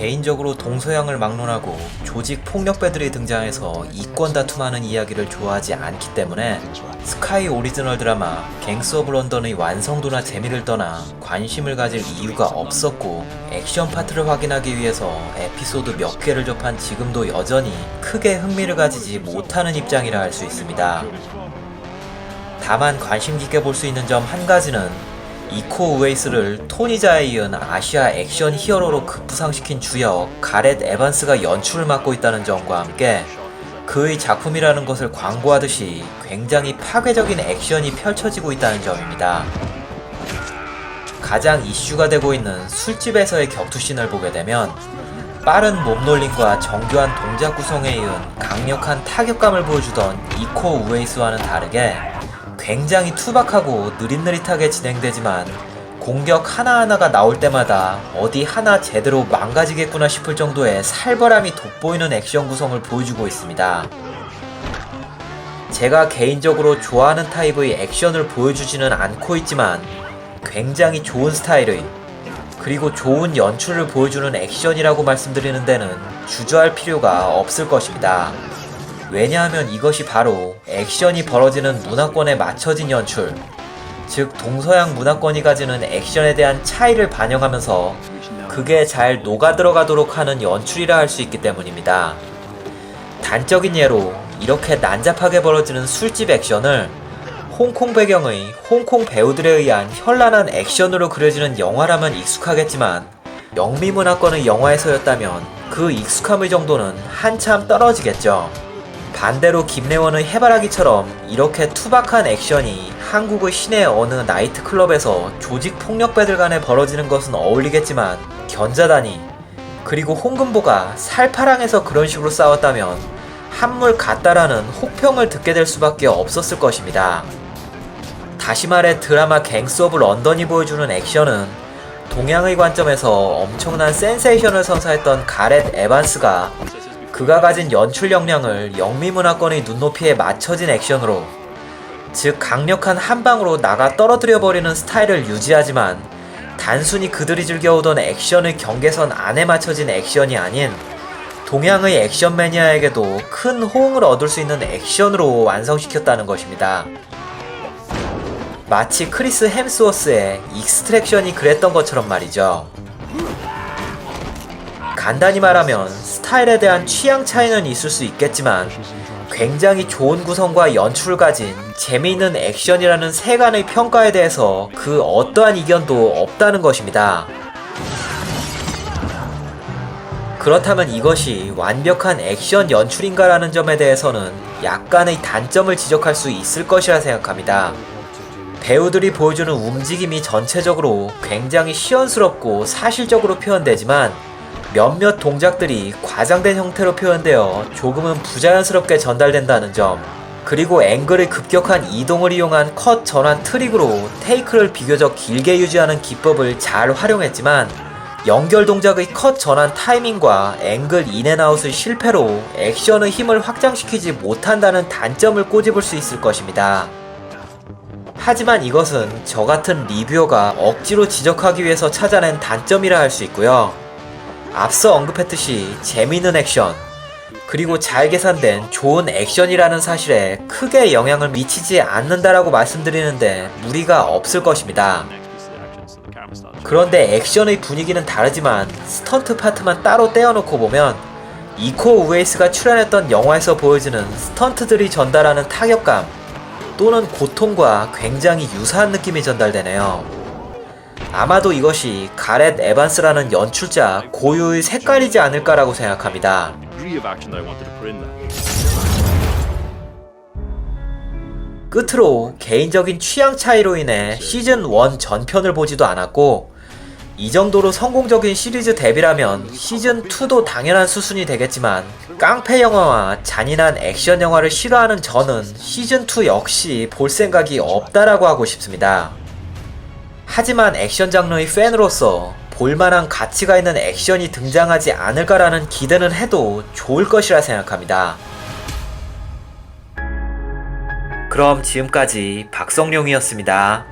개인적으로 동서양을 막론하고 조직 폭력배들이 등장해서 이권 다툼하는 이야기를 좋아하지 않기 때문에 스카이 오리지널 드라마 갱스 오브 런던의 완성도나 재미를 떠나 관심을 가질 이유가 없었고, 액션 파트를 확인하기 위해서 에피소드 몇 개를 접한 지금도 여전히 크게 흥미를 가지지 못하는 입장이라 할 수 있습니다. 다만 관심 깊게 볼 수 있는 점 한 가지는 이코 우웨이스를 토니자에 이은 아시아 액션 히어로로 급부상시킨 주역 가렛 에반스가 연출을 맡고 있다는 점과 함께 그의 작품이라는 것을 광고하듯이 굉장히 파괴적인 액션이 펼쳐지고 있다는 점입니다. 가장 이슈가 되고 있는 술집에서의 격투씬을 보게 되면 빠른 몸놀림과 정교한 동작 구성에 이은 강력한 타격감을 보여주던 이코 우웨이스와는 다르게 굉장히 투박하고 느릿느릿하게 진행되지만 공격 하나하나가 나올 때마다 어디 하나 제대로 망가지겠구나 싶을 정도의 살벌함이 돋보이는 액션 구성을 보여주고 있습니다. 제가 개인적으로 좋아하는 타입의 액션을 보여주지는 않고 있지만 굉장히 좋은 스타일의, 그리고 좋은 연출을 보여주는 액션이라고 말씀드리는 데는 주저할 필요가 없을 것입니다. 왜냐하면 이것이 바로 액션이 벌어지는 문화권에 맞춰진 연출, 즉 동서양 문화권이 가지는 액션에 대한 차이를 반영하면서 그게 잘 녹아들어가도록 하는 연출이라 할 수 있기 때문입니다. 단적인 예로 이렇게 난잡하게 벌어지는 술집 액션을 홍콩 배경의 홍콩 배우들에 의한 현란한 액션으로 그려지는 영화라면 익숙하겠지만 영미 문화권의 영화에서였다면 그 익숙함의 정도는 한참 떨어지겠죠. 반대로 김래원의 해바라기처럼 이렇게 투박한 액션이 한국의 시내 어느 나이트클럽에서 조직 폭력배들 간에 벌어지는 것은 어울리겠지만 견자단이, 그리고 홍금보가 살파랑에서 그런 식으로 싸웠다면 한물 같다라는 혹평을 듣게 될 수밖에 없었을 것입니다. 다시 말해 드라마 갱스 오브 런던이 보여주는 액션은 동양의 관점에서 엄청난 센세이션을 선사했던 가렛 에반스가 그가 가진 연출 역량을 영미 문화권의 눈높이에 맞춰진 액션으로, 즉 강력한 한방으로 나가 떨어뜨려버리는 스타일을 유지하지만 단순히 그들이 즐겨오던 액션의 경계선 안에 맞춰진 액션이 아닌 동양의 액션 매니아에게도 큰 호응을 얻을 수 있는 액션으로 완성시켰다는 것입니다. 마치 크리스 햄스워스의 익스트랙션이 그랬던 것처럼 말이죠. 간단히 말하면 스타일에 대한 취향 차이는 있을 수 있겠지만 굉장히 좋은 구성과 연출을 가진 재미있는 액션이라는 세간의 평가에 대해서 그 어떠한 이견도 없다는 것입니다. 그렇다면 이것이 완벽한 액션 연출인가라는 점에 대해서는 약간의 단점을 지적할 수 있을 것이라 생각합니다. 배우들이 보여주는 움직임이 전체적으로 굉장히 시원스럽고 사실적으로 표현되지만 몇몇 동작들이 과장된 형태로 표현되어 조금은 부자연스럽게 전달된다는 점, 그리고 앵글의 급격한 이동을 이용한 컷 전환 트릭으로 테이크를 비교적 길게 유지하는 기법을 잘 활용했지만 연결 동작의 컷 전환 타이밍과 앵글 인앤아웃의 실패로 액션의 힘을 확장시키지 못한다는 단점을 꼬집을 수 있을 것입니다. 하지만 이것은 저 같은 리뷰어가 억지로 지적하기 위해서 찾아낸 단점이라 할 수 있고요. 앞서 언급했듯이 재미있는 액션, 그리고 잘 계산된 좋은 액션이라는 사실에 크게 영향을 미치지 않는다라고 말씀드리는데 무리가 없을 것입니다. 그런데 액션의 분위기는 다르지만 스턴트 파트만 따로 떼어놓고 보면 이코 우웨이스가 출연했던 영화에서 보여지는 스턴트들이 전달하는 타격감 또는 고통과 굉장히 유사한 느낌이 전달되네요. 아마도 이것이 가렛 에반스라는 연출자 고유의 색깔이지 않을까라고 생각합니다. 끝으로 개인적인 취향 차이로 인해 시즌1 전편을 보지도 않았고 이 정도로 성공적인 시리즈 데뷔라면 시즌2도 당연한 수순이 되겠지만 깡패 영화와 잔인한 액션 영화를 싫어하는 저는 시즌2 역시 볼 생각이 없다라고 하고 싶습니다. 하지만 액션 장르의 팬으로서 볼만한 가치가 있는 액션이 등장하지 않을까라는 기대는 해도 좋을 것이라 생각합니다. 그럼 지금까지 박성룡이었습니다.